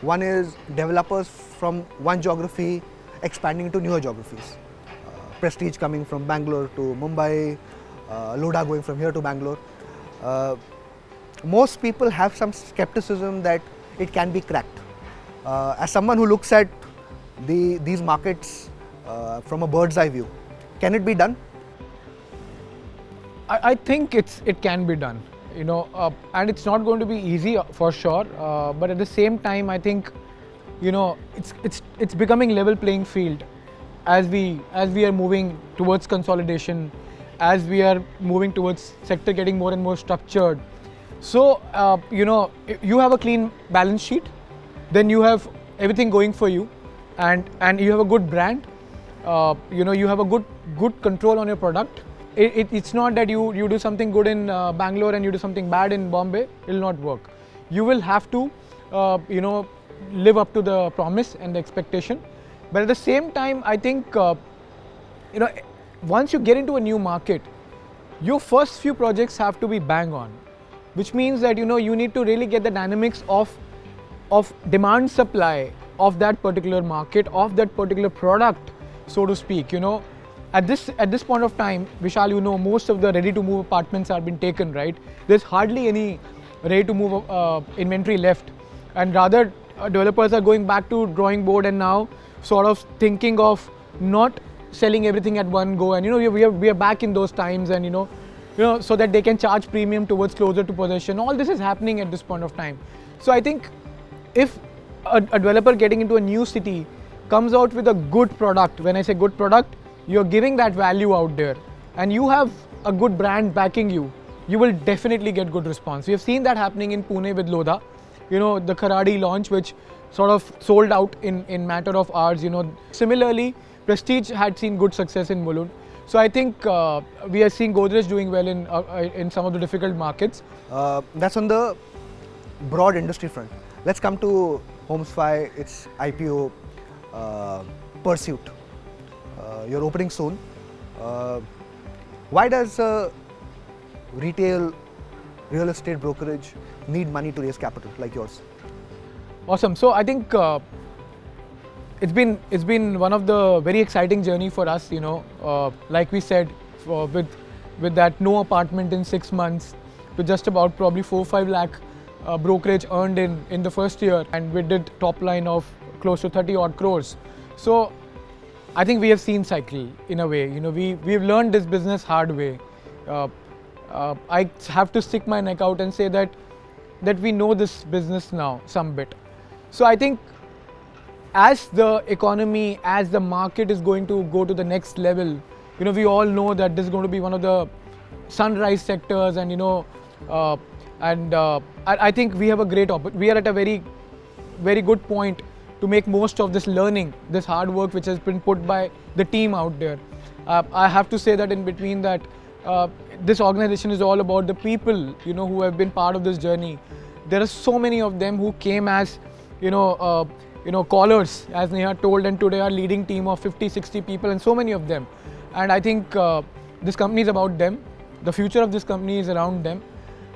One is developers from one geography expanding into newer geographies. Prestige coming from Bangalore to Mumbai, Lodha going from here to Bangalore. Most people have some skepticism that it can be cracked. As someone who looks at these markets from a bird's eye view, can it be done? I think it can be done, and it's not going to be easy for sure. But at the same time, I think, it's becoming level playing field as we are moving towards consolidation, as we are moving towards sector getting more and more structured. So, you have a clean balance sheet, then you have everything going for you, and you have a good brand. You have a good control on your product. It's not that you do something good in Bangalore and you do something bad in Bombay. It will not work. You will have to, live up to the promise and the expectation. But at the same time, I think, once you get into a new market, your first few projects have to be bang on, which means that, you need to really get the dynamics of demand supply of that particular market, of that particular product, so to speak. At this point of time, Vishal, most of the ready-to-move apartments have been taken, right? There's hardly any ready-to-move inventory left, and rather developers are going back to drawing board and now sort of thinking of not selling everything at one go. And we are back in those times, and so that they can charge premium towards closer to possession. All this is happening at this point of time. So I think if a developer getting into a new city comes out with a good product, when I say good product, you're giving that value out there, and you have a good brand backing you, you will definitely get good response. We have seen that happening in Pune with Lodha, the Kharadi launch, which sort of sold out in matter of hours. Similarly, Prestige had seen good success in Mulund. So I think we are seeing Godrej doing well in some of the difficult markets. That's on the broad industry front. Let's come to Homesfy, its IPO pursuit. You're opening soon. Why does a retail real estate brokerage need money to raise capital like yours? Awesome. So I think it's been one of the very exciting journey for us. Like we said, with that no apartment in 6 months to just about probably 4-5 lakh brokerage earned in the first year, and we did top line of close to 30 odd crores. So I think we have seen cycle in a way. We've learned this business hard way. I have to stick my neck out and say that we know this business now some bit. So I think as the economy, as the market is going to go to the next level, we all know that this is going to be one of the sunrise sectors, and I think we have a great we are at a very, very good point to make most of this learning, this hard work which has been put by the team out there. I have to say that in between that, this organization is all about the people, who have been part of this journey. There are so many of them who came as, callers, as Neha told, and today are leading team of 50-60 people, and so many of them. And I think this company is about them. The future of this company is around them.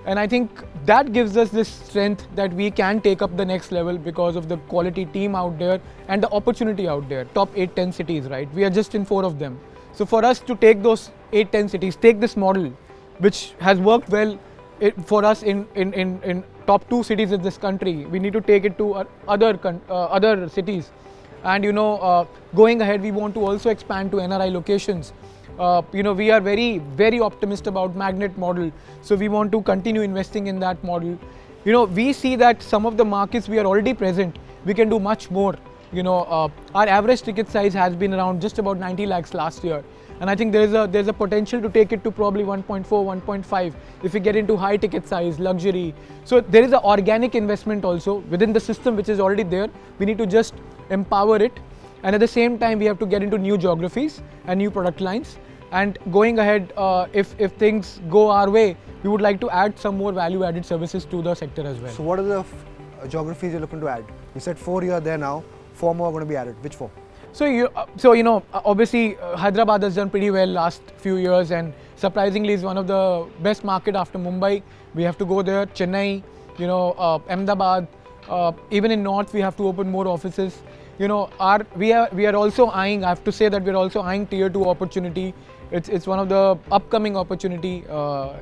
And I think that gives us this strength that we can take up the next level because of the quality team out there and the opportunity out there. Top 8-10 cities, right? We are just in 4 of them. So for us to take those 8-10 cities, take this model, which has worked well for us in top 2 cities of this country, we need to take it to other cities. And going ahead, we want to also expand to NRI locations. We are very, very optimistic about magnet model. So we want to continue investing in that model. we see that some of the markets we are already present, we can do much more. Our average ticket size has been around just about 90 lakhs last year. And I think there's a potential to take it to probably 1.4, 1.5 if we get into high ticket size, luxury. So there is an organic investment also within the system which is already there. We need to just empower it. And at the same time, we have to get into new geographies and new product lines. And going ahead, if things go our way, we would like to add some more value-added services to the sector as well. So what are the geographies you're looking to add? You said 4 here, there now. 4 more are going to be added. Which 4? So obviously Hyderabad has done pretty well last few years, and surprisingly is one of the best market after Mumbai. We have to go there. Chennai, Ahmedabad, even in North we have to open more offices. We are also eyeing. I have to say that we are also eyeing tier 2 opportunity. It's one of the upcoming opportunity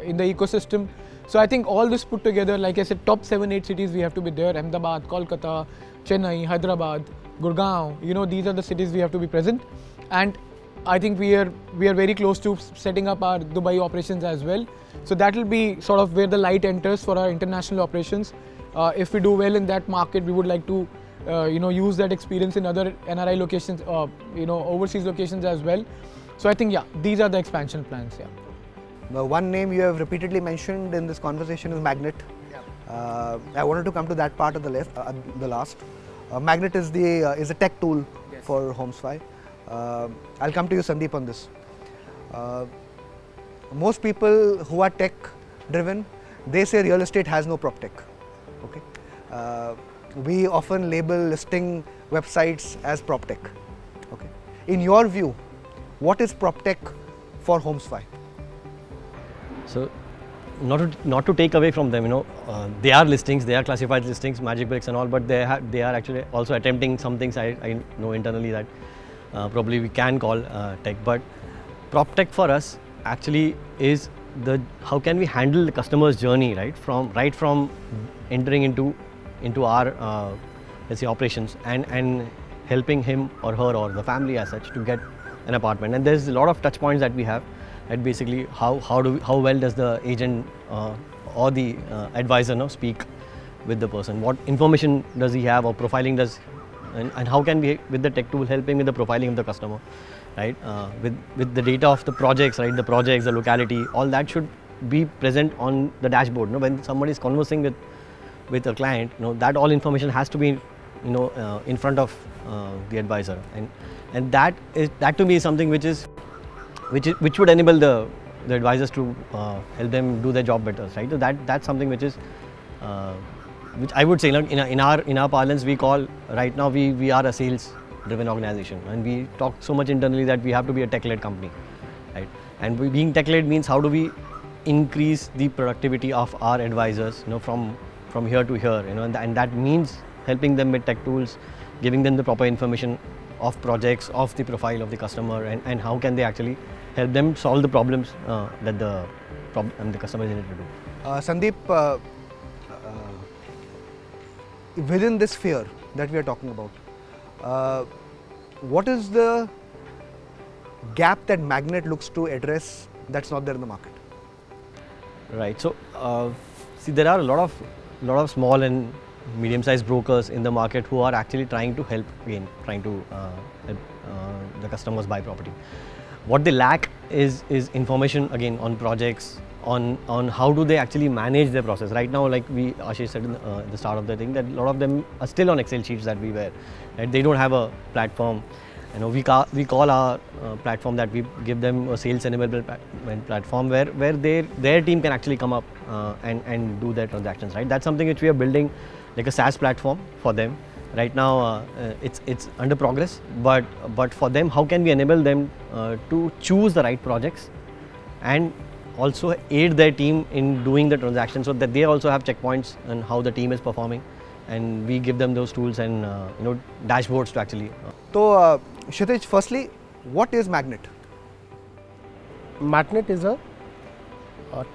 in the ecosystem. So I think all this put together, like I said, top 7-8 cities we have to be there. Ahmedabad, Kolkata, Chennai, Hyderabad, Gurgaon. These are the cities we have to be present. And I think we are very close to setting up our Dubai operations as well. So that will be sort of where the light enters for our international operations. If we do well in that market, we would like to use that experience in other NRI locations, overseas locations as well. So I think, these are the expansion plans. The one name you have repeatedly mentioned in this conversation is Magnet. I wanted to come to that part of the last. Magnet is a tech tool for Homesfy. I'll come to you, Sandeep, on this. Most people who are tech driven, they say real estate has no PropTech. Okay. We often label listing websites as PropTech. Okay. In your view, what is PropTech for Homesfy? So, not to take away from them, they are listings, they are classified listings, magic bricks and all, but they are actually also attempting some things I know internally that probably we can call tech. But PropTech for us actually is how can we handle the customer's journey, right from entering into our let's say operations and helping him or her or the family as such to get an apartment. And there's a lot of touch points that we have. At basically how well does the agent or the advisor speak with the person, what information does he have or profiling does, and how can we with the tech tool help him with the profiling of the customer, right, with the data of the projects, right, the projects, the locality, all that should be present on the dashboard. When somebody is conversing with a client, that all information has to be in front of the advisor, and that to me is something which would enable the advisors to help them do their job better, right? So that's something which I would say in our parlance we call right now we are a sales driven organization, and we talk so much internally that we have to be a tech led company, right? And being tech led means how do we increase the productivity of our advisors, from here to here, and that means helping them with tech tools, giving them the proper information of projects, of the profile of the customer, and how can they actually help them solve the problems that the customer is in to do. Sandeep, within this sphere that we are talking about, what is the gap that Magnet looks to address that's not there in the market? Right. So, see, there are a lot of small and medium-sized brokers in the market who are actually trying to help help the customers buy property. What they lack is information again on projects, on how do they actually manage their process. Right now, like Ashish said in the start of the thing, that a lot of them are still on Excel sheets that we wear. Right? They don't have a platform. We call our platform that we give them a sales enablement platform where their team can actually come up and do their transactions. Right? That's something which we are building like a SaaS platform for them. Right now, it's under progress, but for them, how can we enable them to choose the right projects and also aid their team in doing the transaction, so that they also have checkpoints on how the team is performing, and we give them those tools and dashboards to actually. So, Kshitij, firstly, what is Magnet? Magnet is a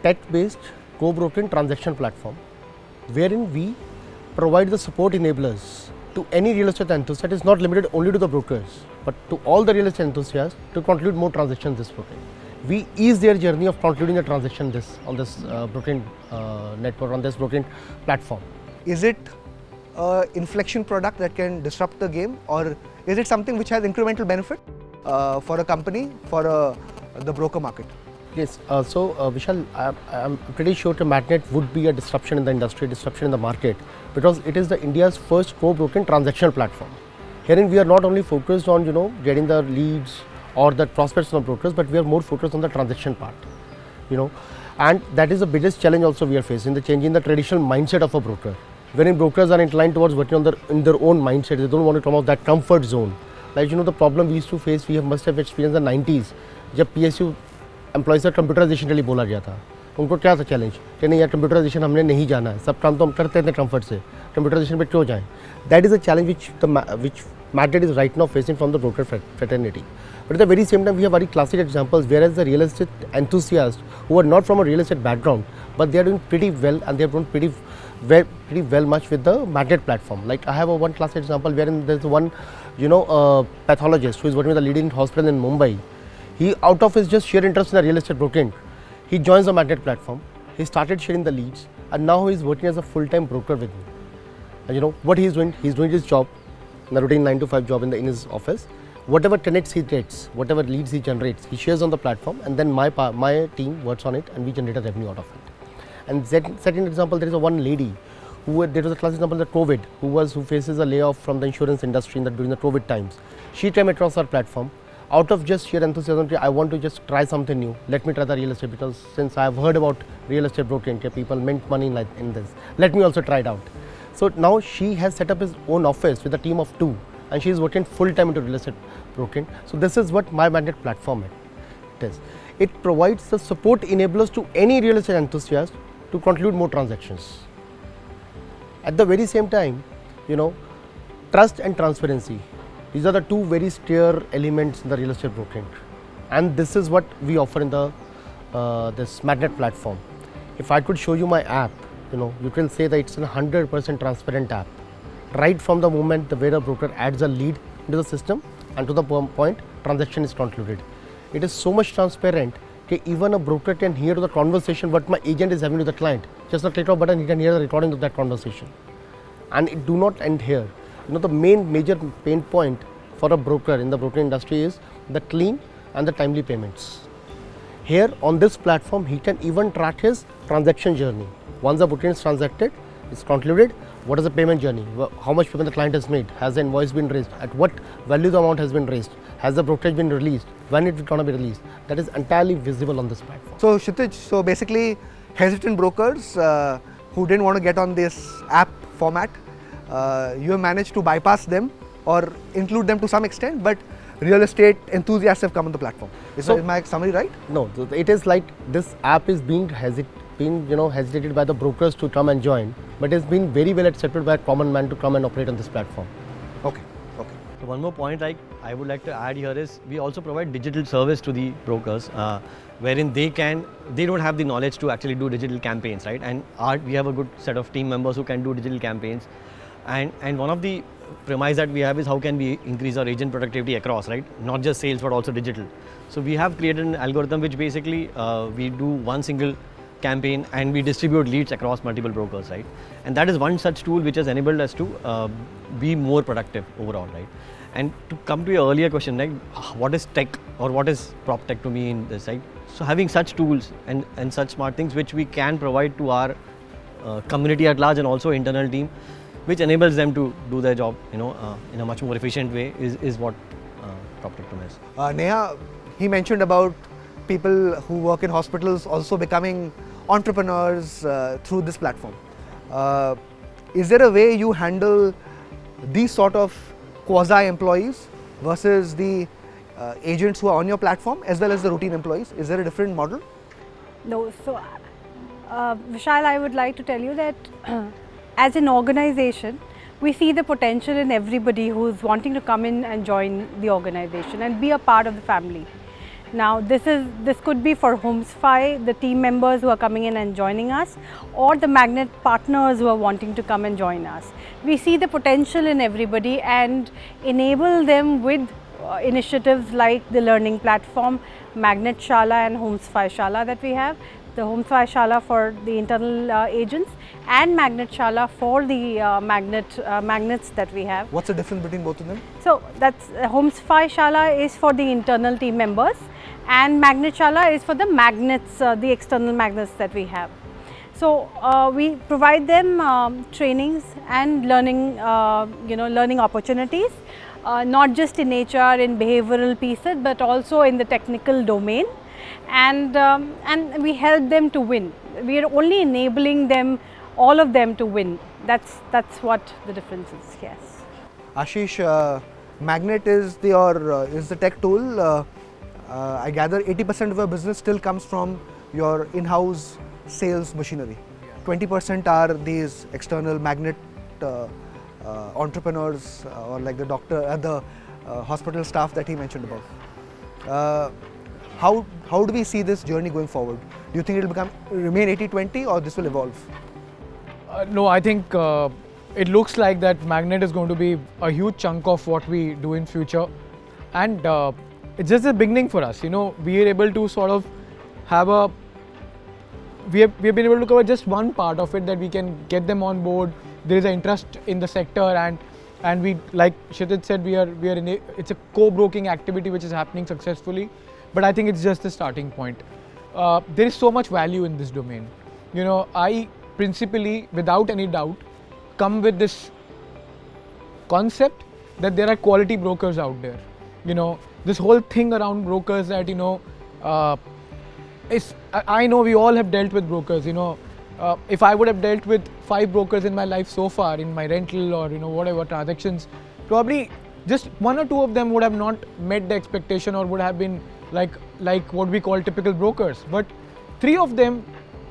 tech-based co-broking transaction platform, wherein we provide the support enablers to any real estate enthusiast. That is not limited only to the brokers, but to all the real estate enthusiasts to conclude more transactions this broking. we ease their journey of concluding the transaction on this broking network, on this broking platform. Is it an inflection product that can disrupt the game, or is it something which has incremental benefit for a company, for the broker market? Yes, Vishal, I'm pretty sure the Magnet would be a disruption in the industry, disruption in the market, because it is the India's first co-broking transactional platform. Herein we are not only focused on getting the leads or the prospects from the brokers, but we are more focused on the transaction part, and that is the biggest challenge also we are facing, the changing the traditional mindset of a broker, wherein brokers are inclined towards working on in their own mindset. They don't want to come out of that comfort zone. Like the problem we used to face, must have experienced in the 90s, जब PSU employees का computerisation के लिए बोला गया था, उनको क्या था चैलेंज कि नहीं यार कंप्यूटराइजेशन हमने नहीं जाना है, सब काम तो हम करते थे कंफर्ट से, कंप्यूटराइजेशन पे क्यों जाएं? That is a challenge which Magnet is right now facing from the broker fraternity. But at the very same time, we have very classic examples, whereas the real estate enthusiasts who are not from a real estate background, but they are doing pretty well, and they have done pretty well much with the Magnet platform. Like I have one classic example wherein there's one pathologist who is working with a leading hospital in Mumbai. He, out of his just sheer interest in the real estate broking, he joins the Magnet platform. He started sharing the leads, and now he is working as a full-time broker with me. And what he is doing? He is doing his job, the routine 9 to 5 job in his office. Whatever tenants he gets, whatever leads he generates, he shares on the platform, and then my team works on it, and we generate a revenue out of it. And second example, there is one lady there was a classic example of COVID, who faces a layoff from the insurance industry during the COVID times. She came across our platform. Out of just sheer enthusiasm, I want to just try something new. Let me try the real estate, because since I have heard about real estate broking, people mint money in this. Let me also try it out. So now she has set up his own office with a team of 2, and she is working full time into real estate broking. So this is what my Magnet platform is. It provides the support enablers to any real estate enthusiast to conclude more transactions. At the very same time, trust and transparency. These are the two very clear elements in the real estate broking, and this is what we offer in the this Magnet platform. If I could show you my app, you can say that it's a 100% transparent app. Right from the moment the where a broker adds a lead into the system and to the point transaction is concluded. It is so much transparent that even a broker can hear the conversation what my agent is having with the client. Just a click of button, he can hear the recording of that conversation. And it do not end here. The major pain point for a broker in the broking industry is the clean and the timely payments. Here on this platform, he can even track his transaction journey. Once the booking is transacted, it's concluded, what is the payment journey? How much payment the client has made? Has the invoice been raised? At what value the amount has been raised? Has the brokerage been released? When it is going to be released? That is entirely visible on this platform. So Kshitij, basically hesitant brokers who didn't want to get on this app format, you have managed to bypass them or include them to some extent, but real estate enthusiasts have come on the platform. Is my summary right? No, it is like this app is being hesitated by the brokers to come and join, but it's been very well accepted by a common man to come and operate on this platform. Okay. So one more point I would like to add here is we also provide digital service to the brokers, wherein they don't have the knowledge to actually do digital campaigns, right? And we have a good set of team members who can do digital campaigns. And one of the premise that we have is how can we increase our agent productivity across, right? Not just sales, but also digital. So we have created an algorithm which basically we do one single campaign and we distribute leads across multiple brokers, right? And that is one such tool which has enabled us to be more productive overall, right? And to come to your earlier question, like what is tech or what is PropTech to me in this, right? So having such tools and such smart things which we can provide to our community at large and also internal team, which enables them to do their job, in a much more efficient way, is what PropTech to me is. Neha, he mentioned about people who work in hospitals also becoming entrepreneurs through this platform. Is there a way you handle these sort of quasi-employees versus the agents who are on your platform as well as the routine employees? Is there a different model? No. So, Vishal, I would like to tell you that as an organization, we see the potential in everybody who's wanting to come in and join the organization and be a part of the family. Now, this could be for Homesfy, the team members who are coming in and joining us, or the Magnet partners who are wanting to come and join us. We see the potential in everybody and enable them with initiatives like the learning platform, Magnet Shala and Homesfy Shala that we have. The Homesfy Shala for the internal agents and Magnet Shala for the magnets that we have. What's the difference between both of them? So that's Homesfy Shala is for the internal team members and Magnet Shala is for the magnets, the external magnets that we have. So we provide them trainings and learning, learning opportunities, not just in HR, in behavioral pieces, but also in the technical domain. And we help them to win. We are only enabling them, all of them, to win. That's what the difference is. Yes. Ashish, Magnet is the tech tool. I gather 80% of your business still comes from your in-house sales machinery. 20% are these external Magnet entrepreneurs or like the doctor and the hospital staff that he mentioned above. How do we see this journey going forward? Do you think it will remain 80-20 or this will evolve? No, I think it looks like that Magnet is going to be a huge chunk of what we do in future, and it's just the beginning for us. We are able to sort of have we have been able to cover just one part of it, that we can get them on board. There is an interest in the sector, and we, like Kshitij said, we are it's a co-broking activity which is happening successfully. But I think it's just the starting point. There is so much value in this domain. I principally, without any doubt, come with this concept that there are quality brokers out there. This whole thing around brokers that, I know we all have dealt with brokers. If I would have dealt with 5 brokers in my life so far, in my rental or whatever transactions, probably just 1 or 2 of them would have not met the expectation or would have been like what we call typical brokers. But 3 of them,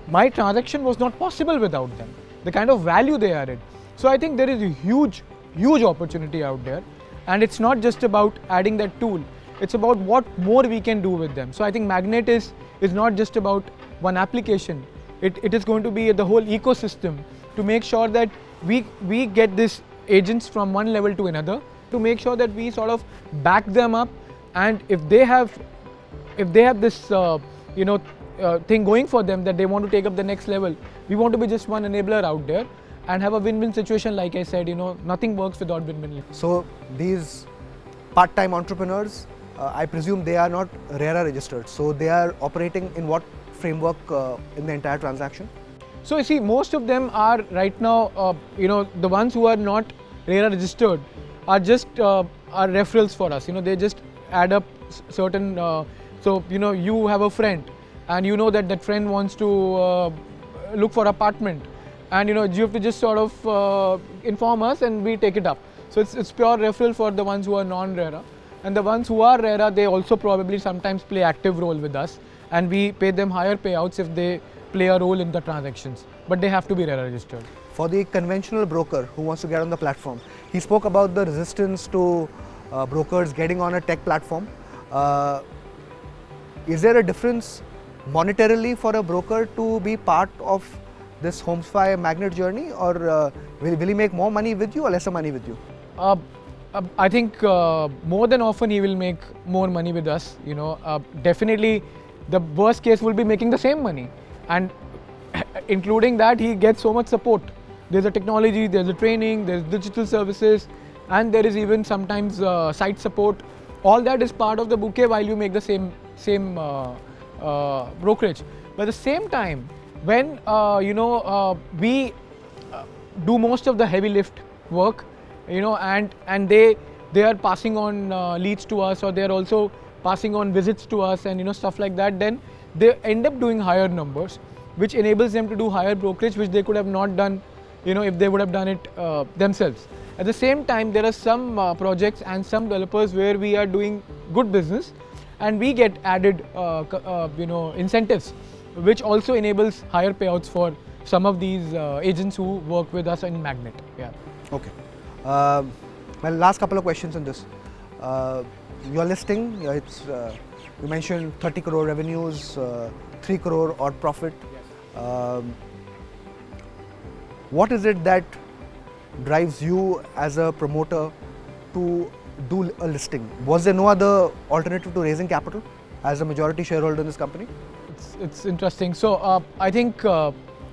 my transaction was not possible without them. The kind of value they added. So I think there is a huge opportunity out there, and it's not just about adding that tool. It's about what more we can do with them. So I think Magnet is not just about one application. It is going to be the whole ecosystem to make sure that we get these agents from one level to another, to make sure that we sort of back them up, and if they have this thing going for them, that they want to take up the next level, we want to be just one enabler out there and have a win-win situation. Like I said, nothing works without win-win. So these part-time entrepreneurs, I presume they are not RERA registered, so they are operating in what framework in the entire transaction? So you see, most of them are right now, the ones who are not RERA registered are just are referrals for us. They just add up certain. So you have a friend, and that friend wants to look for apartment, and you have to just sort of inform us, and we take it up. So it's pure referral for the ones who are non-RERA, and the ones who are RERA, they also probably sometimes play active role with us, and we pay them higher payouts if they play a role in the transactions, but they have to be RERA registered. For the conventional broker who wants to get on the platform, he spoke about the resistance to brokers getting on a tech platform. Is there a difference monetarily for a broker to be part of this Homesfy Magnet journey, or will he make more money with you or lesser money with you? I think more than often he will make more money with us. Definitely the worst case will be making the same money, and including that, he gets so much support. There's a technology, there's a training, there's digital services, and there is even sometimes site support. All that is part of the bouquet while you make the same brokerage. But at the same time, when we do most of the heavy lift work, and they are passing on leads to us, or they are also passing on visits to us, and stuff like that, then they end up doing higher numbers, which enables them to do higher brokerage, which they could have not done, if they would have done it themselves. At the same time, there are some projects and some developers where we are doing good business, and we get added incentives, which also enables higher payouts for some of these agents who work with us in Magnet. Yeah. Okay. Well, last couple of questions on this. Your listing, you mentioned 30 crore revenues, 3 crore odd profit. Yes. What is it that drives you as a promoter to do a listing? Was there no other alternative to raising capital as a majority shareholder in this company? It's interesting. So I think,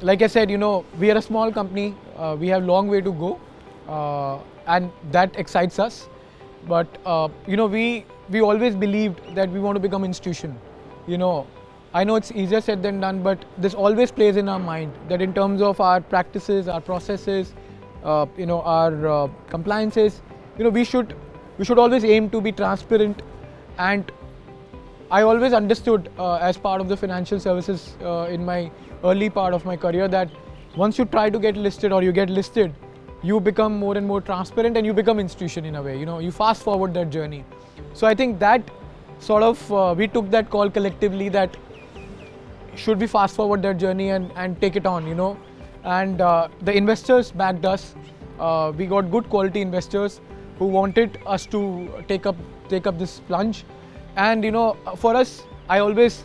like I said, we are a small company. We have long way to go, and that excites us. But we always believed that we want to become institution. I know it's easier said than done, but this always plays in our mind that in terms of our practices, our processes, our compliances, we should always aim to be transparent. And I always understood as part of the financial services in my early part of my career that once you try to get listed or you get listed, you become more and more transparent and you become institution in a way. You fast forward that journey. So I think that sort of we took that call collectively that should we fast forward that journey and take it on, and the investors backed us. We got good quality investors who wanted us to take up this plunge. And for us, I always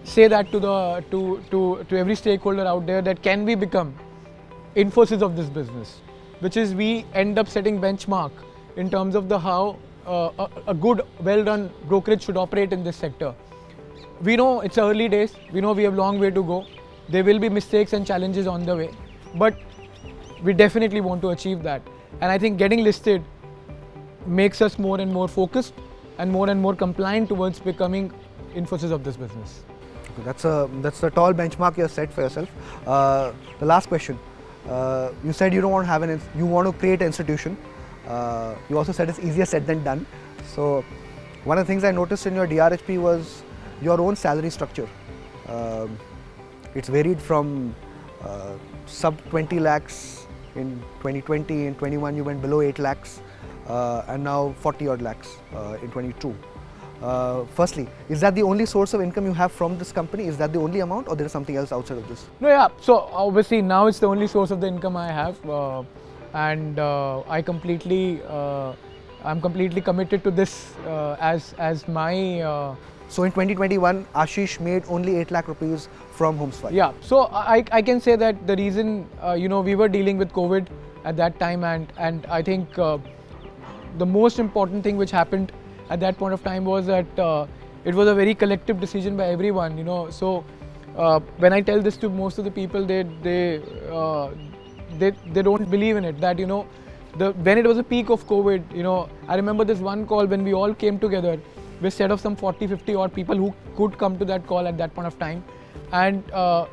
say that to every stakeholder out there that can we become Infosys of this business, which is we end up setting benchmark in terms of the how a good, well-run brokerage should operate in this sector. We know it's early days. We know we have long way to go. There will be mistakes and challenges on the way, but we definitely want to achieve that. And I think getting listed makes us more and more focused and more compliant towards becoming Infosys of this business. Okay, that's a tall benchmark you have set for yourself. The last question. You said you don't want to have you want to create an institution. You also said it's easier said than done. So one of the things I noticed in your DRHP was your own salary structure. It's varied from sub 20 lakhs in 2020, in 21 you went below 8 lakhs and now 40 odd lakhs in 22. Firstly, is that the only source of income you have from this company? Is that the only amount or there is something else outside of this? No, yeah. So obviously now it's the only source of the income I have, and I'm completely committed to this as my. So in 2021, Ashish made only 8 lakh rupees from Homesfy. Yeah. So I can say that the reason we were dealing with COVID at that time, and I think the most important thing which happened at that point of time was that it was a very collective decision by everyone. So when I tell this to most of the people, they don't believe in it. That when it was a peak of COVID, I remember this one call when we all came together. We set of some 40-50 odd people who could come to that call at that point of time, and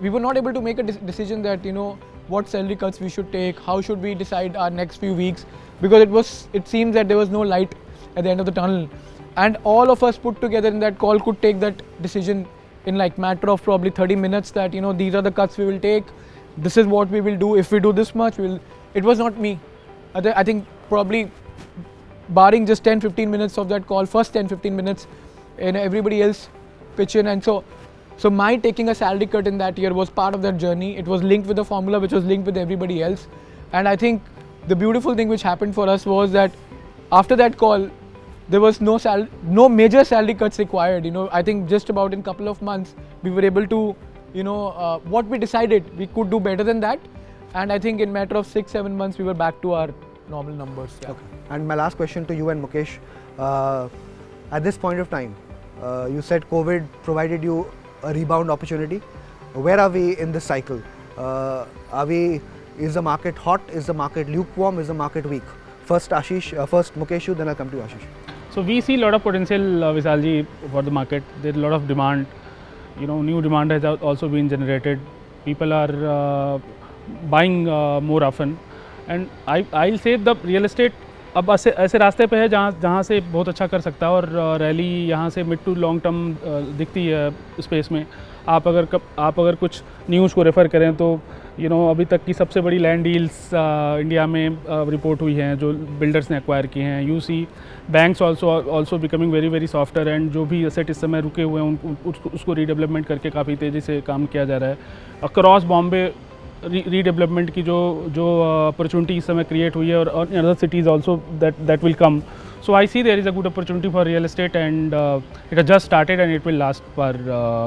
we were not able to make a decision that what salary cuts we should take, how should we decide our next few weeks, because it seems that there was no light at the end of the tunnel, and all of us put together in that call could take that decision in like matter of probably 30 minutes that these are the cuts we will take, this is what we will do, if we do this much it was not me. I think probably barring just 10-15 minutes of that call, first 10-15 minutes, everybody else pitch in, and so my taking a salary cut in that year was part of that journey. It was linked with the formula which was linked with everybody else, and I think the beautiful thing which happened for us was that after that call there was no major salary cuts required. I think just about in couple of months we were able to what we decided we could do better than that, and I think in matter of 6-7 months we were back to our normal numbers. Yeah. Okay. And my last question to you and Mukesh, at this point of time, you said COVID provided you a rebound opportunity. Where are we in this cycle? Is the market hot? Is the market lukewarm? Is the market weak? First Ashish, first Mukesh, then I'll come to Ashish. So we see a lot of potential, Vishalji, for the market. There's a lot of demand. New demand has also been generated. People are buying more often. And I'll say the real estate अब ऐसे रास्ते पे है जहाँ से बहुत अच्छा कर सकता है, और रैली यहाँ से मिड टू लॉन्ग टर्म दिखती है स्पेस में. आप अगर कुछ न्यूज़ को रेफ़र करें तो अभी तक की सबसे बड़ी लैंड डील्स इंडिया में रिपोर्ट हुई हैं जो बिल्डर्स ने एक्वायर की हैं. You see banks also becoming very very softer, and जो भी एसेट इस समय रुके हुए हैं उसको रीडेवलपमेंट करके काफ़ी तेज़ी से काम किया जा रहा है. अक्रॉस बॉम्बे रीडेवलपमेंट की जो अपॉर्चुनिटी इस समय क्रिएट हुई है, और other cities also that will come. So I see there is a good opportunity for real estate, and it has just started and it will last for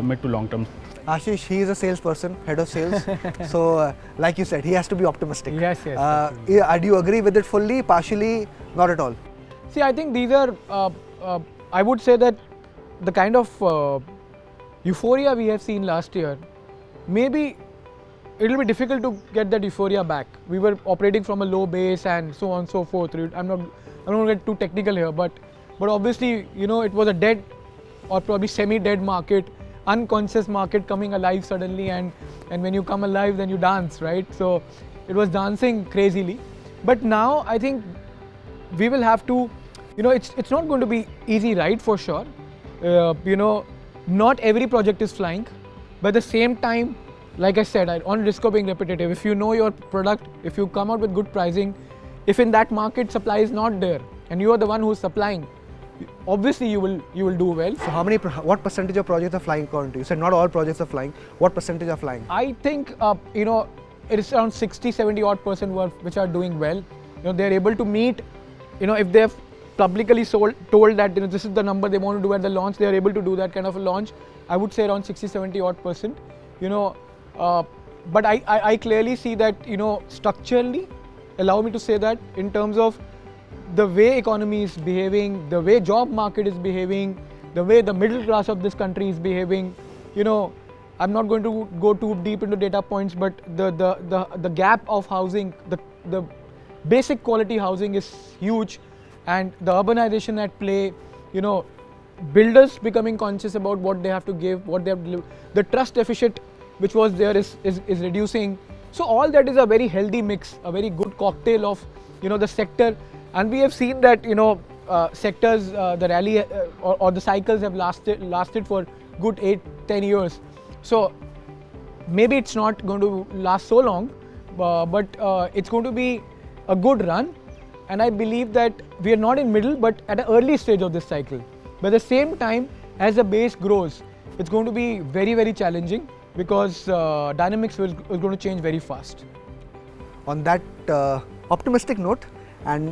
mid to long term. Ashish, he is a salesperson, head of sales. So, like you said, he has to be optimistic. Yes, yes. Yeah, do you agree with it fully, partially, not at all? See, I think these are, I would say that the kind of euphoria we have seen last year, maybe it will be difficult to get that euphoria back. We were operating from a low base and so on and so forth. I'm not going to get too technical here, but obviously, you know, it was a dead or probably semi-dead market, unconscious market coming alive suddenly, and when you come alive, then you dance, right? So it was dancing crazily. But now I think we will have to, you know, it's not going to be easy ride for sure. You know, not every project is flying, but at the same time, like I said, on risk of being repetitive, if you know your product, if you come out with good pricing, if in that market supply is not there and you are the one who is supplying, obviously you will do well. So what percentage of projects are flying currently? You said not all projects are flying. What percentage are flying? I think you know, it is around 60-70% which are doing well. You know, they are able to meet, you know, if they have publicly told that, you know, this is the number they want to do at the launch, they are able to do that kind of a launch. I would say around 60-70%. You know, but I clearly see that, you know, structurally, allow me to say that, in terms of the way economy is behaving, the way job market is behaving, the way the middle class of this country is behaving, you know, I'm not going to go too deep into data points, but the gap of housing, the basic quality housing is huge, and the urbanization at play, you know, builders becoming conscious about what they have to give, what they have to deliver, the trust deficit which was there is reducing. So all that is a very healthy mix, a very good cocktail of, you know, the sector. And we have seen that, you know, sectors, the rally or the cycles have lasted for good 8-10 years. So maybe it's not going to last so long, but it's going to be a good run. And I believe that we are not in middle, but at an early stage of this cycle. But at the same time, as the base grows, it's going to be very, very challenging, because dynamics is going to change very fast. On that optimistic note, and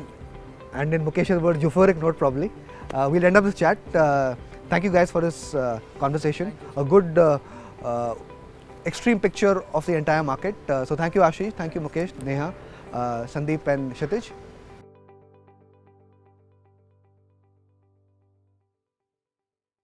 in Mukesh's word, euphoric note probably, we'll end up this chat. Thank you guys for this conversation. A good extreme picture of the entire market. So thank you Ashish, thank you Mukesh, Neha, Sandeep and Kshitij.